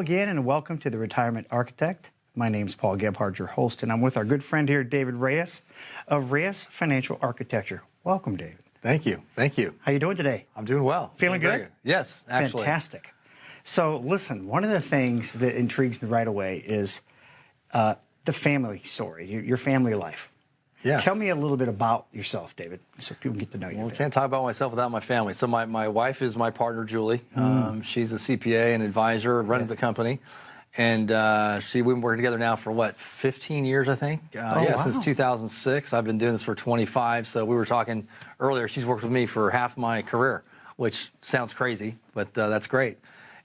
again, and welcome to The Retirement Architect. My name's Paul Gebhard, your host, and I'm with our good friend here, David Reyes of Reyes Financial Architecture. Welcome, David. Thank you. Thank you. How you doing today? I'm doing well. Feeling Doing good? very Yes, actually. Fantastic. So, listen, one of the things that intrigues me right away is the family story, your family life. Yes. Tell me a little bit about yourself, David, so people can get to know you. Well, I can't talk about myself without my family. So my wife is my partner, Julie. She's a CPA and advisor, runs the company. And we've been working together now for, what, 15 years, I think? Wow. Since 2006. I've been doing this for 25. So we were talking earlier, she's worked with me for half my career, which sounds crazy, but that's great.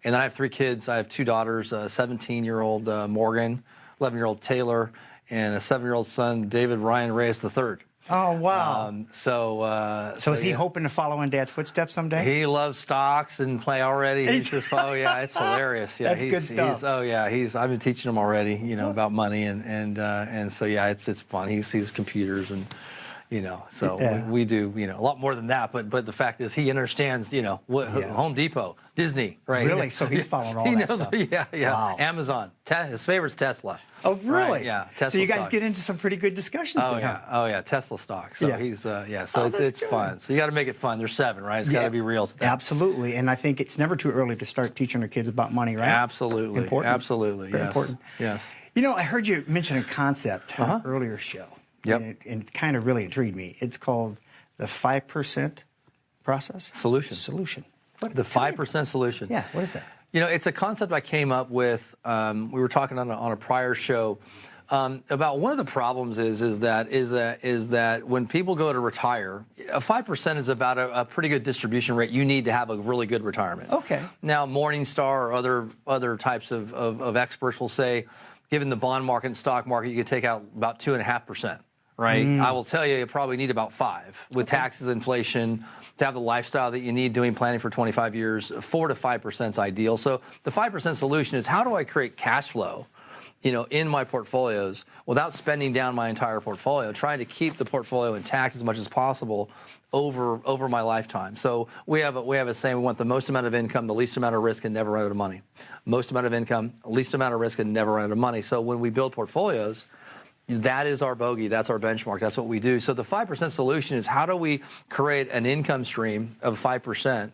And then I have 3 kids. I have 2 daughters, a 17-year-old Morgan, 11-year-old Taylor, and a 7-year-old son, David Reyes III. Oh, wow. So is he hoping to follow in Dad's footsteps someday? He loves stocks and play already. He's just, oh yeah, it's hilarious. Yeah, That's good stuff. I've been teaching him already, about money and so yeah, it's fun. He sees computers and, we do, a lot more than that. But the fact is, he understands, Home Depot, Disney, right? Really? So he's following all that stuff. Yeah. Wow. Amazon. His favorite's Tesla. Oh, really? Right, yeah. Tesla so you guys stock. get into some pretty good discussions. Oh then, yeah. huh? Oh yeah. Tesla stock. So Yeah. he's So that's it's good. fun. So you got to make it fun. There's 7, right? It's got to be real to them. Absolutely. And I think it's never too early to start teaching our kids about money, right? Absolutely. Important. Absolutely. Very yes. important. Yes. I heard you mention a concept earlier show. Yep. And it kind of really intrigued me. It's called the 5% process? Solution. What, The 5% solution. Yeah, what is that? It's a concept I came up with. We were talking on a prior show about one of the problems is that when people go to retire, a 5% is about a pretty good distribution rate. You need to have a really good retirement. Okay. Now, Morningstar or other types of experts will say, given the bond market and stock market, you could take out about 2.5%. Right? I will tell you probably need about 5 with taxes, inflation, to have the lifestyle that you need doing planning for 25 years. 4 to 5% is ideal. So the 5% solution is, how do I create cash flow, in my portfolios without spending down my entire portfolio, trying to keep the portfolio intact as much as possible over my lifetime. So we have a saying: we want the most amount of income, the least amount of risk, and never run out of money. Most amount of income, least amount of risk, and never run out of money. So when we build portfolios, that is our bogey. That's our benchmark. That's what we do. So the 5% solution is, how do we create an income stream of 5%,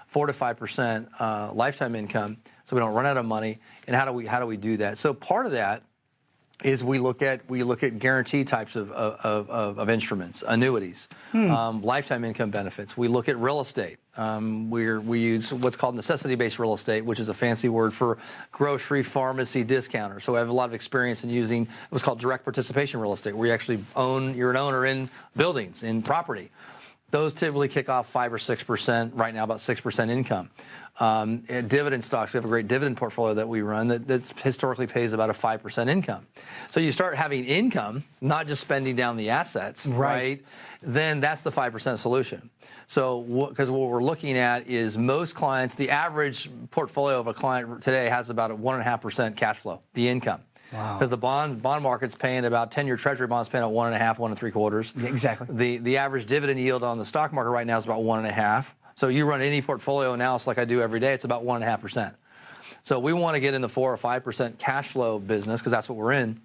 4 to 5% lifetime income, so we don't run out of money? And how do we do that? So part of that is we look at guarantee types of instruments, annuities, lifetime income benefits. We look at real estate. We use what's called necessity-based real estate, which is a fancy word for grocery, pharmacy, discounter. So I have a lot of experience in using what's called direct participation real estate, where you actually you're an owner in buildings, in property. Those typically kick off 5 or 6%, right now about 6% income. And dividend stocks, we have a great dividend portfolio that we run that historically pays about a 5% income. So you start having income, not just spending down the assets, right? Then that's the 5% solution. So because what we're looking at is, most clients, the average portfolio of a client today has about a 1.5% cash flow, the income. Wow. Because the bond market's paying about 10-year Treasury bonds paying at 1.5, 1.75. Yeah, exactly. The average dividend yield on the stock market right now is about 1.5. So you run any portfolio analysis like I do every day, it's about 1.5%. So we want to get in the 4 or 5% cash flow business, because that's what we're in.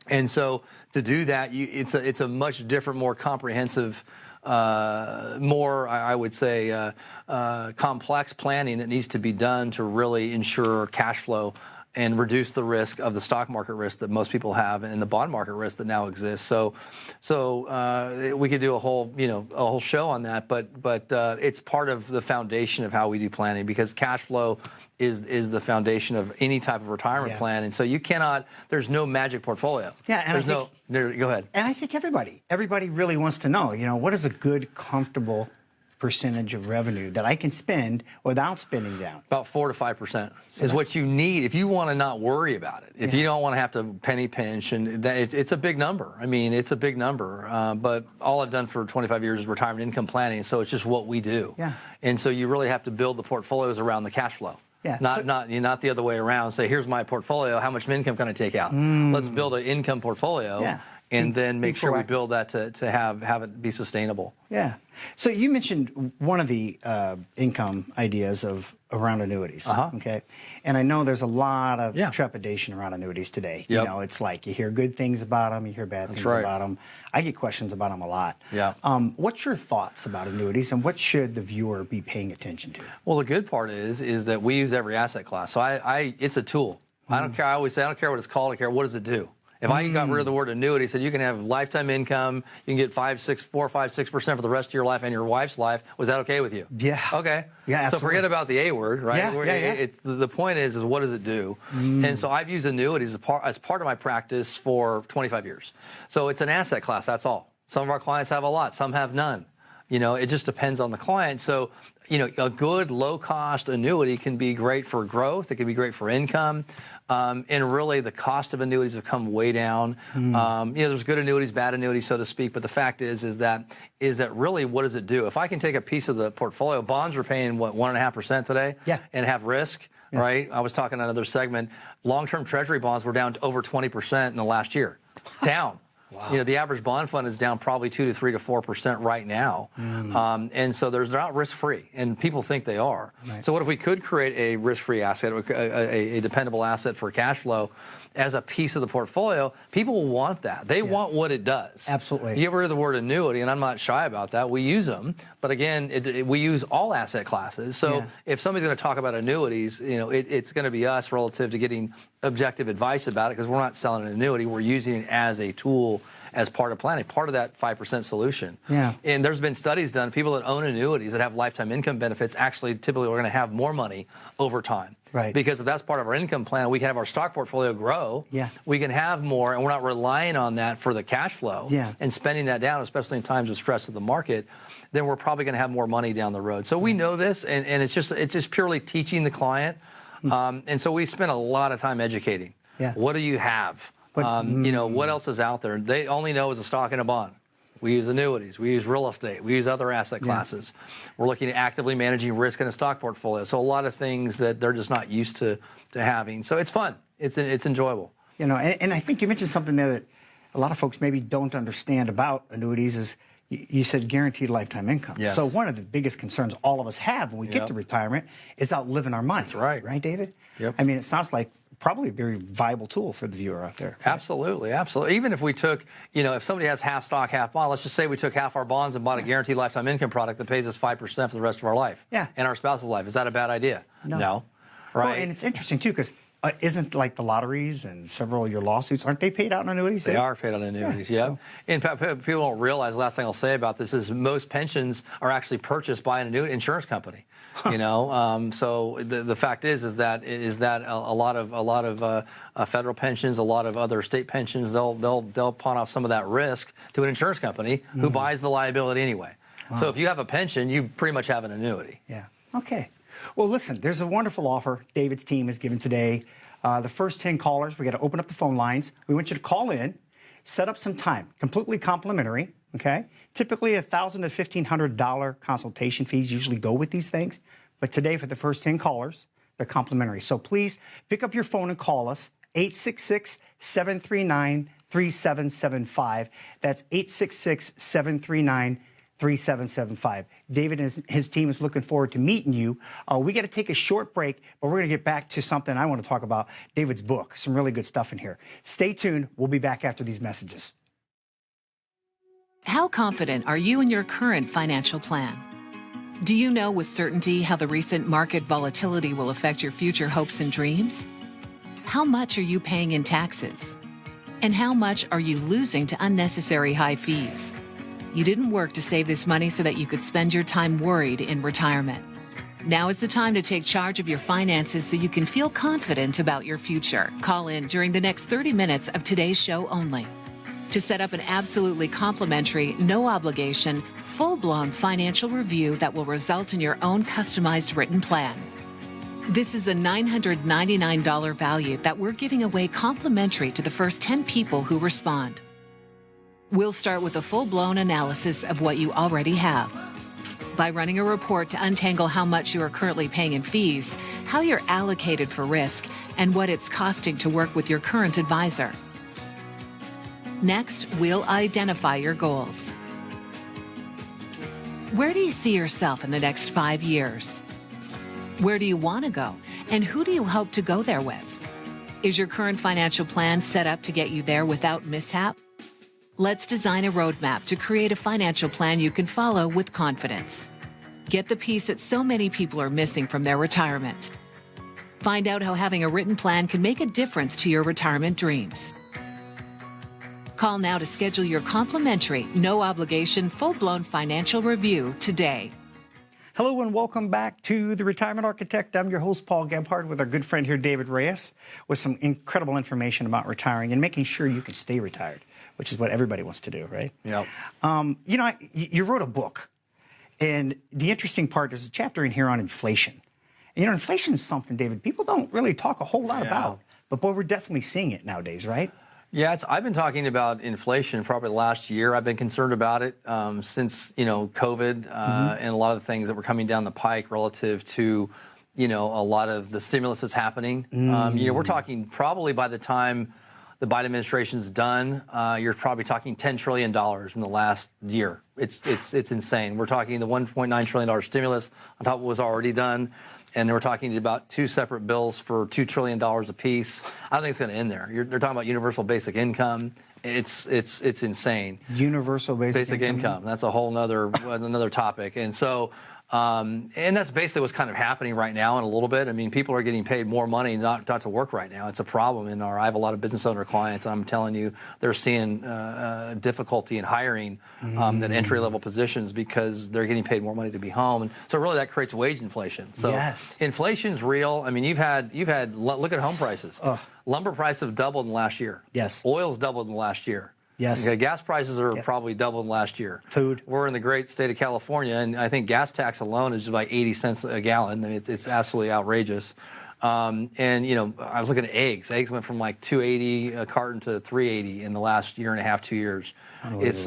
And so to do that, it's a much different, more comprehensive, more, I would say, complex planning that needs to be done to really ensure cash flow and reduce the risk of the stock market risk that most people have, and the bond market risk that now exists. So we could do a whole show on that, but it's part of the foundation of how we do planning, because cash flow is the foundation of any type of retirement plan. And so there's no magic portfolio. Yeah, and go ahead. And I think everybody really wants to know, what is a good, comfortable percentage of revenue that I can spend without spending down? About 4 to 5% is what you need if you want to not worry about it. If you don't want to have to penny pinch, and it's a big number. I mean, it's a big number. But all I've done for 25 years is retirement income planning, so it's just what we do. Yeah. And so you really have to build the portfolios around the cash flow. Yeah. Not the other way around. Say, here's my portfolio. How much income can I take out? Let's build an income portfolio. Yeah. and then make sure we proactive. build that to have it be sustainable. Yeah. So you mentioned one of the income ideas of around annuities. Okay. And I know there's a lot of trepidation around annuities today. You know, it's like you hear good things about them, you hear bad things about them. I get questions about them a lot. Yeah. What's your thoughts about annuities, and what should the viewer be paying attention to? Well, the good part is that we use every asset class. So it's a tool. I don't care. I always say I don't care what it's called. I care what does it do. If I got rid of the word annuity, said you can have lifetime income, you can get 4, 5, 6% for the rest of your life and your wife's life, was that okay with you? Yeah. Okay. Yeah, absolutely. So forget about the A word, right? Yeah, It's, the point is what does it do? And so I've used annuities as part of my practice for 25 years. So it's an asset class, that's all. Some of our clients have a lot, some have none. You know, it just depends on the client. So, you know, a good low-cost annuity can be great for growth. It can be great for income. And really, the cost of annuities have come way down. You know, there's good annuities, bad annuities, so to speak. But the fact is that really, what does it do? If I can take a piece of the portfolio, bonds are paying, what, 1.5% today? Yeah. And have risk, right? I was talking on another segment. Long-term Treasury bonds were down to over 20% in the last year. Down. Wow. You know, the average bond fund is down probably 2 to 3 to 4% right now. And so they're not risk-free, and people think they are. Right. So what if we could create a risk-free asset, a dependable asset for cash flow as a piece of the portfolio? People will want that. They want what it does. Absolutely. You get rid of the word annuity, and I'm not shy about that. We use them. But again, we use all asset classes. So if somebody's going to talk about annuities, you know, it's going to be us relative to getting objective advice about it, because we're not selling an annuity. We're using it as a tool, as part of planning, part of that 5% solution. Yeah. And there's been studies done, people that own annuities that have lifetime income benefits actually typically are going to have more money over time. Right. Because if that's part of our income plan, we can have our stock portfolio grow. Yeah. We can have more, and we're not relying on that for the cash flow and spending that down, especially in times of stress of the market, then we're probably going to have more money down the road. So we know this, and it's just purely teaching the client. And so we spend a lot of time educating. Yeah. What do you have? But, you know, what else is out there? They only know is a stock and a bond. We use annuities. We use real estate. We use other asset classes. We're looking at actively managing risk in a stock portfolio. So a lot of things that they're just not used to having. So it's fun. It's enjoyable. You know, and I think you mentioned something there that a lot of folks maybe don't understand about annuities is you said guaranteed lifetime income. Yes. So one of the biggest concerns all of us have when we get to retirement is outliving our money. That's right. Right, David? Yep. I mean, it sounds like probably a very viable tool for the viewer out there. Right? Absolutely, absolutely. Even if we took, you know, if somebody has half stock, half bond, let's just say we took half our bonds and bought a guaranteed lifetime income product that pays us 5% for the rest of our life. Yeah. And our spouse's life. Is that a bad idea? No. Right. Well, and it's interesting, too, because isn't like the lotteries and several of your lawsuits, aren't they paid out in annuities? They are paid out in annuities, yeah. So. In fact, people don't realize, the last thing I'll say about this is most pensions are actually purchased by an insurance company. You know, so the fact is that a lot of federal pensions, a lot of other state pensions, they'll pawn off some of that risk to an insurance company who buys the liability anyway. Wow. So if you have a pension, you pretty much have an annuity. Yeah. Okay. Well, listen, there's a wonderful offer David's team has given today. The first 10 callers, we got to open up the phone lines. We want you to call in, set up some time, completely complimentary. Okay. Typically, $1,000 to $1,500 consultation fees usually go with these things. But today, for the first 10 callers, they're complimentary. So please pick up your phone and call us, 866-739-3775. That's 866-739-3775. David and his team is looking forward to meeting you. We got to take a short break, but we're going to get back to something I want to talk about, David's book. Some really good stuff in here. Stay tuned. We'll be back after these messages. How confident are you in your current financial plan? Do you know with certainty how the recent market volatility will affect your future hopes and dreams? How much are you paying in taxes? And how much are you losing to unnecessary high fees? You didn't work to save this money so that you could spend your time worried in retirement. Now is the time to take charge of your finances so you can feel confident about your future. Call in during the next 30 minutes of today's show only to set up an absolutely complimentary, no obligation, full-blown financial review that will result in your own customized written plan. This is a $999 value that we're giving away complimentary to the first 10 people who respond. We'll start with a full-blown analysis of what you already have. By running a report to untangle how much you are currently paying in fees, how you're allocated for risk, and what it's costing to work with your current advisor. Next, we'll identify your goals. Where do you see yourself in the next 5 years? Where do you want to go? And who do you hope to go there with? Is your current financial plan set up to get you there without mishap? Let's design a roadmap to create a financial plan you can follow with confidence. Get the piece that so many people are missing from their retirement. Find out how having a written plan can make a difference to your retirement dreams. Call now to schedule your complimentary, no-obligation, full-blown financial review today. Hello and welcome back to The Retirement Architect. I'm your host, Paul Gebhard, with our good friend here, David Reyes, with some incredible information about retiring and making sure you can stay retired, which is what everybody wants to do, right? Yep. You wrote a book, and the interesting part, there's a chapter in here on inflation. And, inflation is something, David, people don't really talk a whole lot about, but boy, we're definitely seeing it nowadays, right? Yeah, I've been talking about inflation probably the last year. I've been concerned about it since, COVID and a lot of the things that were coming down the pike relative to, a lot of the stimulus that's happening. We're talking probably by the time the Biden administration's done, you're probably talking $10 trillion in the last year. It's insane. We're talking the $1.9 trillion stimulus on top of what was already done. And we're talking about two separate bills for $2 trillion apiece. I don't think it's going to end there. They're talking about universal basic income. It's insane. Universal basic income. That's a whole another topic. And so, and that's basically what's kind of happening right now in a little bit. I mean, people are getting paid more money not to work right now. It's a problem I have a lot of business owner clients, and I'm telling you, they're seeing difficulty in hiring at entry-level positions because they're getting paid more money to be home. And so really that creates wage inflation. So yes. Inflation's real. I mean, you've had look at home prices. Lumber prices have doubled in the last year. Yes. Oil's doubled in the last year. Yes. Okay, gas prices are probably doubled last year. Food. We're in the great state of California, and I think gas tax alone is just like 80 cents a gallon. I mean, it's absolutely outrageous. I was looking at eggs. Eggs went from like $2.80 a carton to $3.80 in the last year and a half, 2 years. It's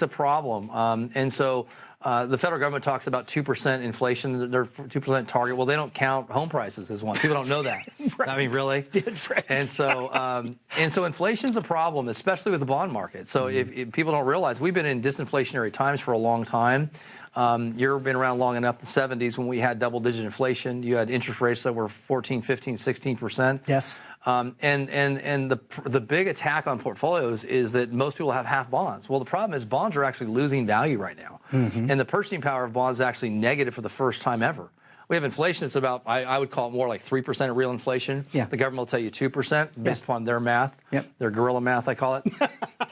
a problem. And so the federal government talks about 2% inflation, their 2% target. Well, they don't count home prices as one. People don't know that. Right. I mean, really? Right. And so inflation's a problem, especially with the bond market. So if people don't realize, we've been in disinflationary times for a long time. You've been around long enough, the 70s, when we had double-digit inflation. You had interest rates that were 14, 15, 16%. Yes. And the big attack on portfolios is that most people have half bonds. Well, the problem is bonds are actually losing value right now. And the purchasing power of bonds is actually negative for the first time ever. We have inflation that's about, I would call it more like 3% of real inflation. Yeah. The government will tell you 2% based upon their math. Yep. Their guerrilla math, I call it.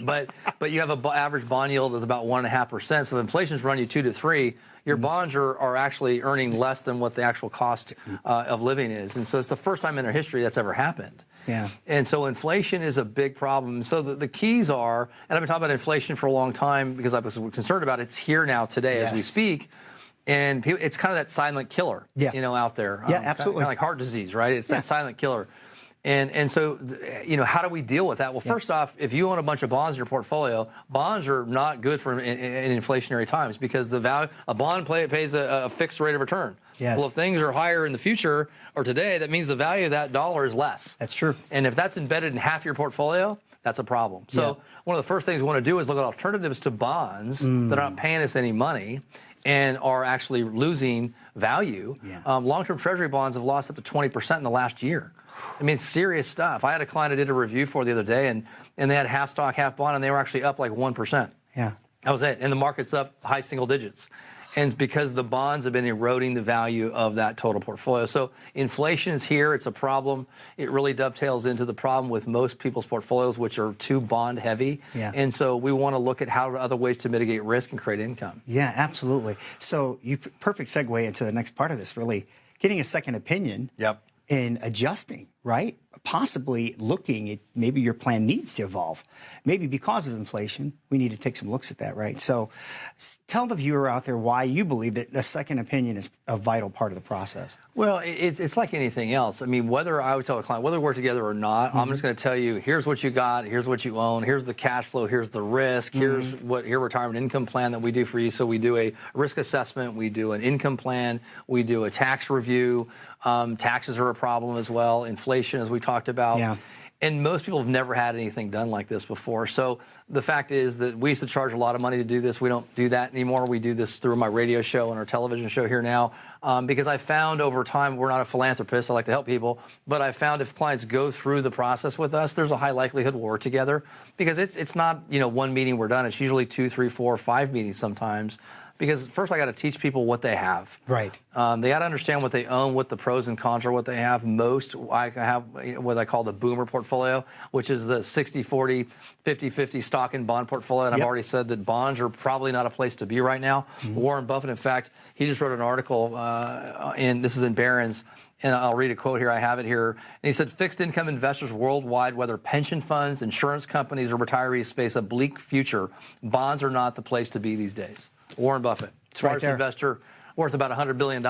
but you have an average bond yield is about 1.5%. So if inflation's running you 2 to 3, your bonds are actually earning less than what the actual cost of living is. And so it's the first time in their history that's ever happened. Yeah. And so inflation is a big problem. So the keys are, and I've been talking about inflation for a long time because I was concerned about it. It's here now today as we speak. And it's kind of that silent killer, out there. Yeah, absolutely. Kind of like heart disease, right? It's that silent killer. And so, how do we deal with that? Well, first off, if you own a bunch of bonds in your portfolio, bonds are not good for in inflationary times because the value, a bond pays a fixed rate of return. Yes. Well, if things are higher in the future or today, that means the value of that dollar is less. That's true. And if that's embedded in half your portfolio, that's a problem. So one of the first things we want to do is look at alternatives to bonds that aren't paying us any money and are actually losing value. Long-term treasury bonds have lost up to 20% in the last year. I mean, it's serious stuff. I had a client I did a review for the other day, and they had half stock, half bond, and they were actually up like 1%. Yeah. That was it. And the market's up high single digits. And it's because the bonds have been eroding the value of that total portfolio. So inflation is here. It's a problem. It really dovetails into the problem with most people's portfolios, which are too bond heavy. Yeah. And so we want to look at how other ways to mitigate risk and create income. Yeah, absolutely. So perfect segue into the next part of this, really getting a second opinion. Yep. And adjusting, right? Possibly looking at maybe your plan needs to evolve. Maybe because of inflation, we need to take some looks at that, right? So tell the viewer out there why you believe that a second opinion is a vital part of the process. Well, it's like anything else. I mean, whether I would tell a client, whether we work together or not, I'm just going to tell you, here's what you got, here's what you own, here's the cash flow, here's the risk, here's your retirement income plan that we do for you. So we do a risk assessment, we do an income plan, we do a tax review. Taxes are a problem as well, inflation, as we talked about. Yeah. And most people have never had anything done like this before. So the fact is that we used to charge a lot of money to do this. We don't do that anymore. We do this through my radio show and our television show here now, because I found over time, we're not a philanthropist, I like to help people, but I found if clients go through the process with us, there's a high likelihood we'll work together, because it's not, one meeting we're done. It's usually 2, 3, 4, 5 meetings sometimes. Because first I got to teach people what they have. Right. They got to understand what they own, what the pros and cons are, what they have. I have what I call the boomer portfolio, which is the 60-40, 50-50 stock and bond portfolio. And I've already said that bonds are probably not a place to be right now. Warren Buffett, in fact, he just wrote an article, this is in Barron's, and I'll read a quote here. I have it here. And he said, fixed income investors worldwide, whether pension funds, insurance companies, or retirees, face a bleak future. Bonds are not the place to be these days. Warren Buffett, smartest investor, worth about $100 billion.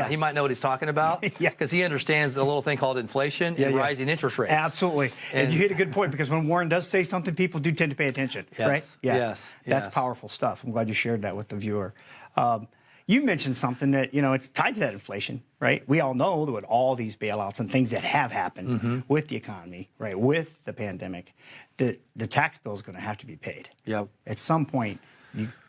He might know what he's talking about, because he understands the little thing called inflation and rising interest rates. Absolutely. And you hit a good point, because when Warren does say something, people do tend to pay attention, right? Yes. That's powerful stuff. I'm glad you shared that with the viewer. You mentioned something that, it's tied to that inflation, right? We all know that with all these bailouts and things that have happened with the economy, right, with the pandemic, the tax bill is going to have to be paid. Yep. At some point,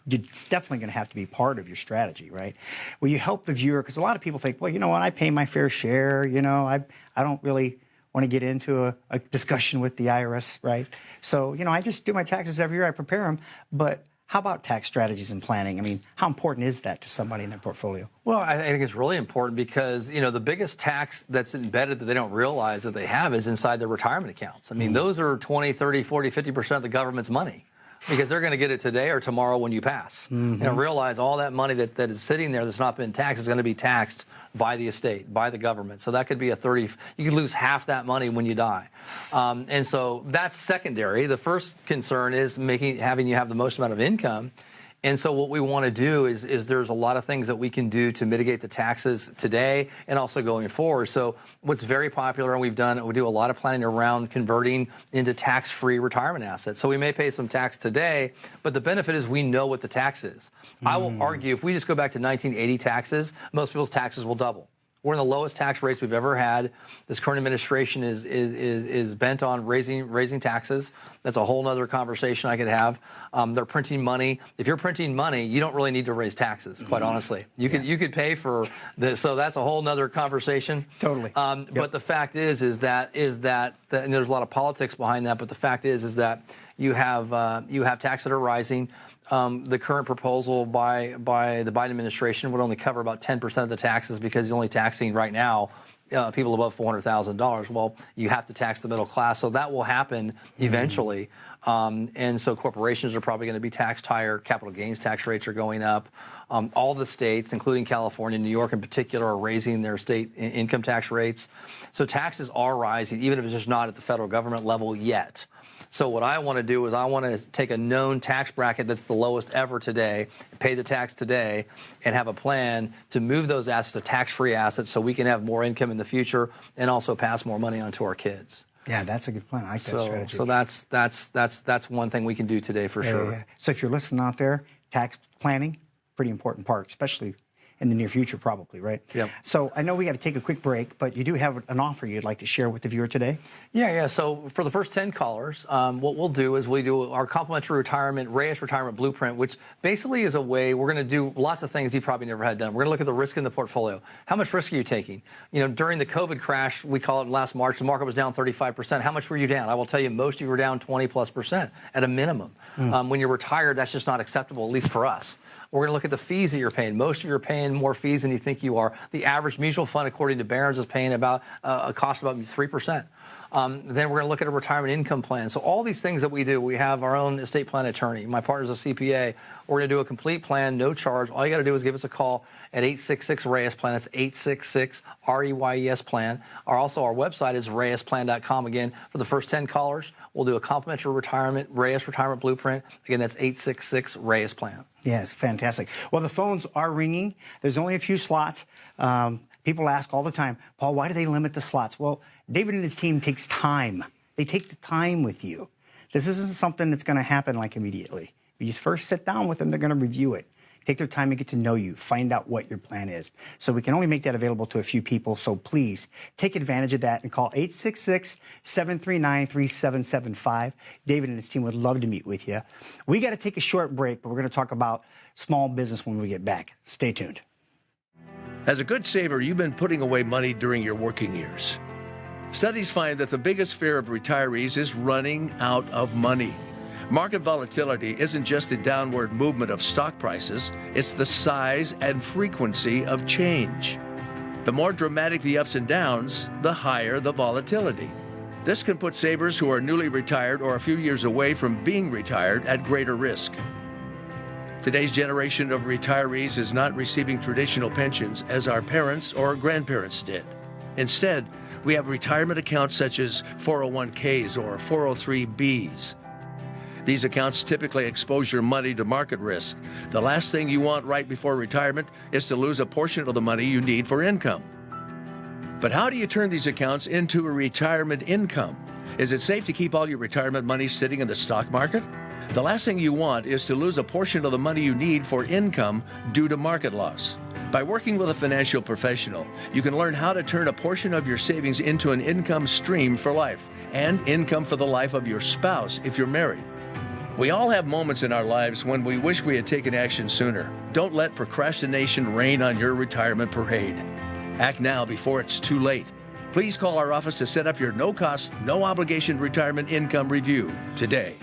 it's definitely going to have to be part of your strategy, right? Will you help the viewer? Because a lot of people think, well, you know what, I pay my fair share. I don't really want to get into a discussion with the IRS, right? So, I just do my taxes every year. I prepare them. But how about tax strategies and planning? I mean, how important is that to somebody in their portfolio? Well, I think it's really important, because, the biggest tax that's embedded that they don't realize that they have is inside their retirement accounts. I mean, those are 20, 30, 40, 50% of the government's money, because they're going to get it today or tomorrow when you pass. Realize all that money that is sitting there that's not been taxed is going to be taxed by the estate, by the government. So that could be you could lose half that money when you die. And so that's secondary. The first concern is having you have the most amount of income. And so what we want to do is there's a lot of things that we can do to mitigate the taxes today and also going forward. So what's very popular, and we do a lot of planning around converting into tax-free retirement assets. So we may pay some tax today, but the benefit is we know what the tax is. I will argue, if we just go back to 1980 taxes, most people's taxes will double. We're in the lowest tax rates we've ever had. This current administration is bent on raising taxes. That's a whole other conversation I could have. They're printing money. If you're printing money, you don't really need to raise taxes, quite honestly. You could pay for this, so that's a whole other conversation. Totally. But the fact is that and there's a lot of politics behind that. But the fact is that you have taxes that are rising. The current proposal by the Biden administration would only cover about 10% of the taxes, because he's only taxing right now people above $400,000. Well, you have to tax the middle class, so that will happen eventually. And so corporations are probably going to be taxed higher. Capital gains tax rates are going up. All the states, including California, New York in particular, are raising their state income tax rates. So taxes are rising, even if it's just not at the federal government level yet. So what I want to do is I want to take a known tax bracket that's the lowest ever today, pay the tax today, and have a plan to move those assets to tax-free assets so we can have more income in the future and also pass more money on to our kids. Yeah, that's a good plan. I like that strategy. So that's one thing we can do today for sure. Yeah. So if you're listening out there, tax planning, pretty important part, especially in the near future, probably, right? Yep. So I know we got to take a quick break, but you do have an offer you'd like to share with the viewer today? Yeah. So for the first 10 callers, what we'll do is we do our complimentary Reyes retirement blueprint, which basically is a way we're going to do lots of things you probably never had done. We're going to look at the risk in the portfolio. How much risk are you taking? During the COVID crash, we call it last March, the market was down 35%. How much were you down? I will tell you, most of you were down 20+% at a minimum. When you're retired, that's just not acceptable, at least for us. We're going to look at the fees that you're paying. Most of you are paying more fees than you think you are. The average mutual fund, according to Barron's, is paying about a cost about 3%. Then we're going to look at a retirement income plan. So all these things that we do, we have our own estate plan attorney. My partner's a CPA. We're going to do a complete plan, no charge. All you got to do is give us a call at 866-REYES plan. That's 866-REYES plan. Also, our website is reyesplan.com. Again, for the first 10 callers, we'll do a complimentary Reyes retirement blueprint. Again, that's 866-REYES plan. Yes, fantastic. Well, the phones are ringing. There's only a few slots. People ask all the time, Paul, why do they limit the slots? Well, David and his team takes time. They take the time with you. This isn't something that's going to happen like immediately. You first sit down with them, they're going to review it, take their time and get to know you, find out what your plan is. So we can only make that available to a few people. So please take advantage of that and call 866-739-3775. David and his team would love to meet with you. We got to take a short break, but we're going to talk about small business when we get back. Stay tuned. As a good saver, you've been putting away money during your working years. Studies find that the biggest fear of retirees is running out of money. Market volatility isn't just the downward movement of stock prices, it's the size and frequency of change. The more dramatic the ups and downs, the higher the volatility. This can put savers who are newly retired or a few years away from being retired at greater risk. Today's generation of retirees is not receiving traditional pensions as our parents or grandparents did. Instead, we have retirement accounts such as 401ks or 403bs. These accounts typically expose your money to market risk. The last thing you want right before retirement is to lose a portion of the money you need for income. But how do you turn these accounts into a retirement income? Is it safe to keep all your retirement money sitting in the stock market? The last thing you want is to lose a portion of the money you need for income due to market loss. By working with a financial professional, you can learn how to turn a portion of your savings into an income stream for life and income for the life of your spouse if you're married. We all have moments in our lives when we wish we had taken action sooner. Don't let procrastination reign on your retirement parade. Act now before it's too late. Please call our office to set up your no-cost, no-obligation retirement income review today.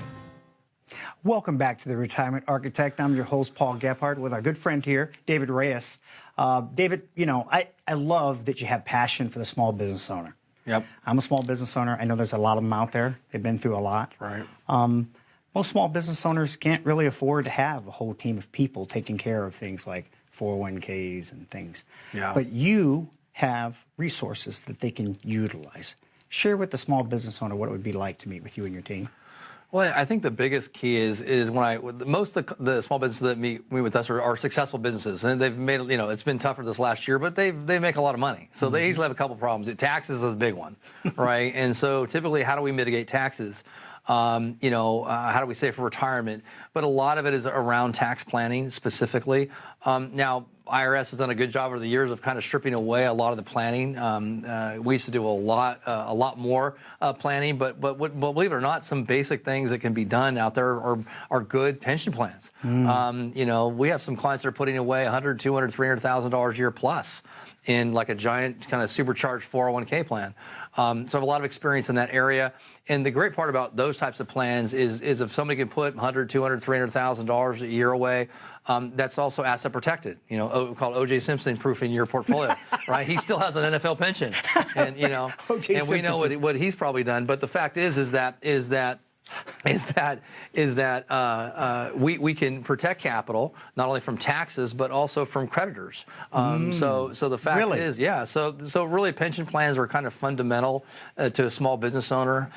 Welcome back to The Retirement Architect. I'm your host, Paul Gebhard, with our good friend here, David Reyes. David, you know, I love that you have passion for the small business owner. Yep. I'm a small business owner. I know there's a lot of them out there. They've been through a lot. Right. Most small business owners can't really afford to have a whole team of people taking care of things like 401ks and things. Yeah. But you have resources that they can utilize. Share with the small business owner what it would be like to meet with you and your team. Well, I think the biggest key is most of the small businesses that meet with us are successful businesses, and they've made, you know, it's been tougher this last year, but they make a lot of money. So they usually have a couple problems. Taxes is a big one, right? And so typically, how do we mitigate taxes? How do we save for retirement? But a lot of it is around tax planning specifically. Now, IRS has done a good job over the years of kind of stripping away a lot of the planning. We used to do a lot more planning, but believe it or not, some basic things that can be done out there are good pension plans. We have some clients that are putting away $100,000, $200,000, $300,000 a year plus in like a giant kind of supercharged 401k plan. So I have a lot of experience in that area. And the great part about those types of plans is if somebody can put $100,000, $200,000, $300,000 a year away, that's also asset protected. You know, called O.J. Simpson proofing your portfolio, right? He still has an NFL pension, and you know, and we know what he's probably done. But the fact is that we can protect capital not only from taxes but also from creditors. So the fact is, yeah. So really, pension plans are kind of fundamental to a small business owner.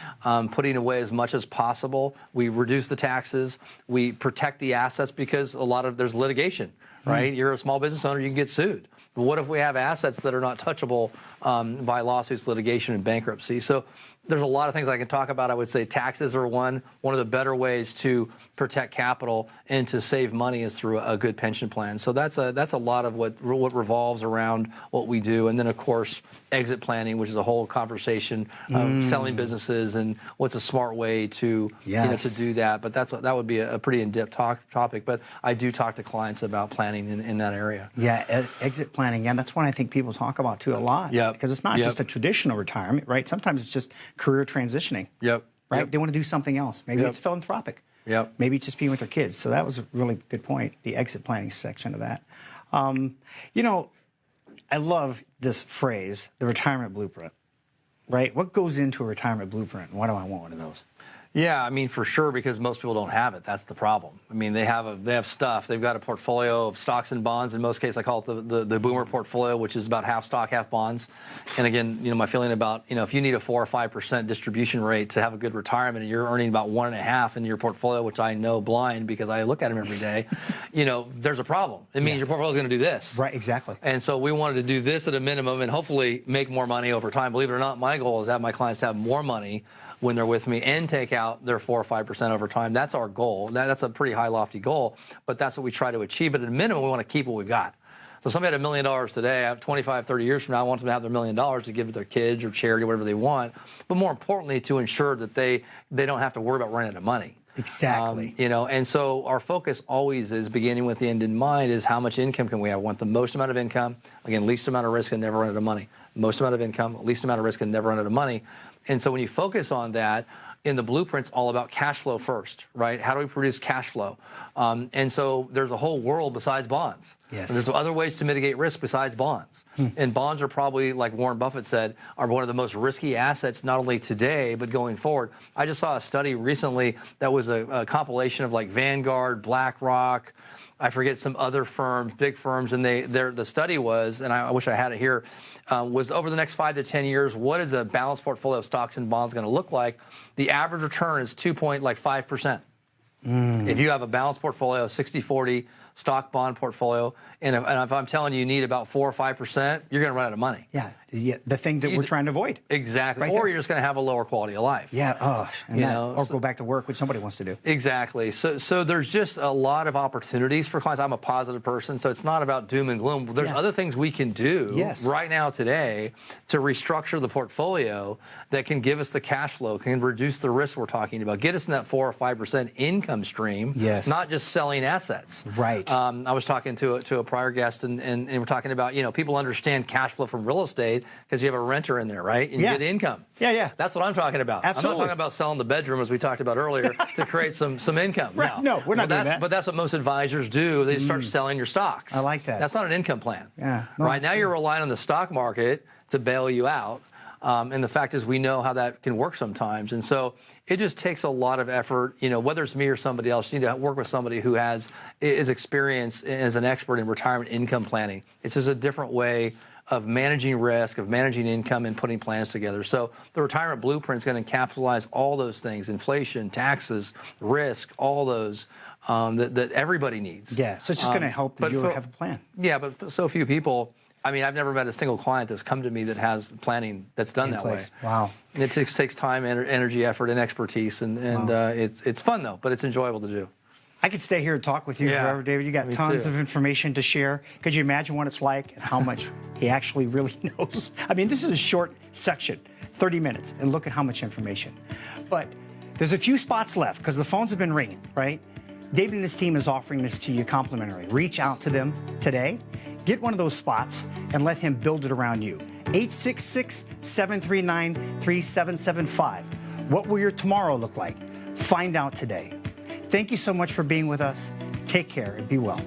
Putting away as much as possible. We reduce the taxes. We protect the assets because there's litigation, right? You're a small business owner, you can get sued. But what if we have assets that are not touchable by lawsuits, litigation, and bankruptcy? So there's a lot of things I can talk about. I would say taxes are one of the better ways to protect capital and to save money is through a good pension plan. So that's a lot of what revolves around what we do. And then, of course, exit planning, which is a whole conversation of selling businesses and what's a smart way to to do that. But that would be a pretty in-depth topic. But I do talk to clients about planning in that area. Yeah, exit planning. Yeah, that's one I think people talk about too a lot. Yeah, because it's not just a traditional retirement, right? Sometimes it's just career transitioning. Yep. Right? Yep. They want to do something else. Maybe it's philanthropic. Yep. Maybe it's just being with their kids. So that was a really good point, the exit planning section of that. I love this phrase, the retirement blueprint, right? What goes into a retirement blueprint, and why do I want one of those? Yeah, I mean, for sure, because most people don't have it. That's the problem. I mean, they have stuff. They've got a portfolio of stocks and bonds. In most cases, I call it the boomer portfolio, which is about half stock, half bonds. And again, my feeling about, if you need a 4 or 5% distribution rate to have a good retirement and you're earning about 1.5 in your portfolio, which I know blind because I look at them every day, there's a problem. It means your portfolio is going to do this. Right, exactly. And so we wanted to do this at a minimum and hopefully make more money over time. Believe it or not, my goal is to have my clients have more money when they're with me and take out out their 4 or 5% over time. That's our goal. That's a pretty high, lofty goal, but that's what we try to achieve. But at a minimum, we want to keep what we've got. So somebody had $1 million today, 25, 30 years from now, I want them to have their $1 million to give to their kids or charity, whatever they want. But more importantly, to ensure that they don't have to worry about running out of money. Exactly. And so our focus always is, beginning with the end in mind, is how much income can we have? We want the most amount of income, again, least amount of risk and never run out of money. Most amount of income, least amount of risk and never run out of money. And so when you focus on that, in the blueprint's all about cash flow first, right? How do we produce cash flow? And so there's a whole world besides bonds. Yes. And there's other ways to mitigate risk besides bonds. And bonds are probably, like Warren Buffett said, are one of the most risky assets, not only today, but going forward. I just saw a study recently that was a compilation of like Vanguard, BlackRock, I forget some other firms, big firms, and the study was, and I wish I had it here, was over the next 5 to 10 years, what is a balanced portfolio of stocks and bonds going to look like? The average return is 2.5%. If you have a balanced portfolio, 60-40 stock bond portfolio, and if I'm telling you need about 4 or 5%, you're going to run out of money. Yeah, the thing that we're trying to avoid. Exactly. Right Or there. you're just going to have a lower quality of life. Yeah, or so- go back to work, which somebody wants to do. Exactly. So there's just a lot of opportunities for clients. I'm a positive person, so it's not about doom and gloom. There's other things we can do right now today to restructure the portfolio that can give us the cash flow, can reduce the risk we're talking about, get us in that 4 or 5% income stream, not just selling assets. Right. I was talking to a prior guest, and we're talking about, people understand cash flow from real estate because you have a renter in there, right? And you get income. Yeah. That's what I'm talking about. Absolutely. I'm not talking about selling the bedroom, as we talked about earlier, to create some income. Right. No, we're not doing that. But that's what most advisors do. They start selling your stocks. I like that. That's not an income plan. Yeah. No, Right now, you're relying on the stock market to bail you out. And the fact is, we know how that can work sometimes. And so it just takes a lot of effort, whether it's me or somebody else, you need to work with somebody who is experienced as an expert in retirement income planning. It's just a different way of managing risk, of managing income, and putting plans together. So the retirement blueprint is going to capitalize all those things: inflation, taxes, risk, all those that everybody needs. Yeah, so it's just going to help that you have a plan. Yeah, but for so few people. I mean, I've never met a single client that's come to me that has planning that's done that way. Wow. And it takes time, energy, effort, and expertise, and it's fun though, but it's enjoyable to do. I could stay here and talk with you forever, David. You got Me tons too. of information to share. Could you imagine what it's like and how much he actually really knows? I mean, this is a short section, 30 minutes, and look at how much information. But there's a few spots left because the phones have been ringing, right? David and his team is offering this to you complimentary. Reach out to them today. Get one of those spots and let him build it around you. 866-739-3775. What will your tomorrow look like? Find out today. Thank you so much for being with us. Take care and be well.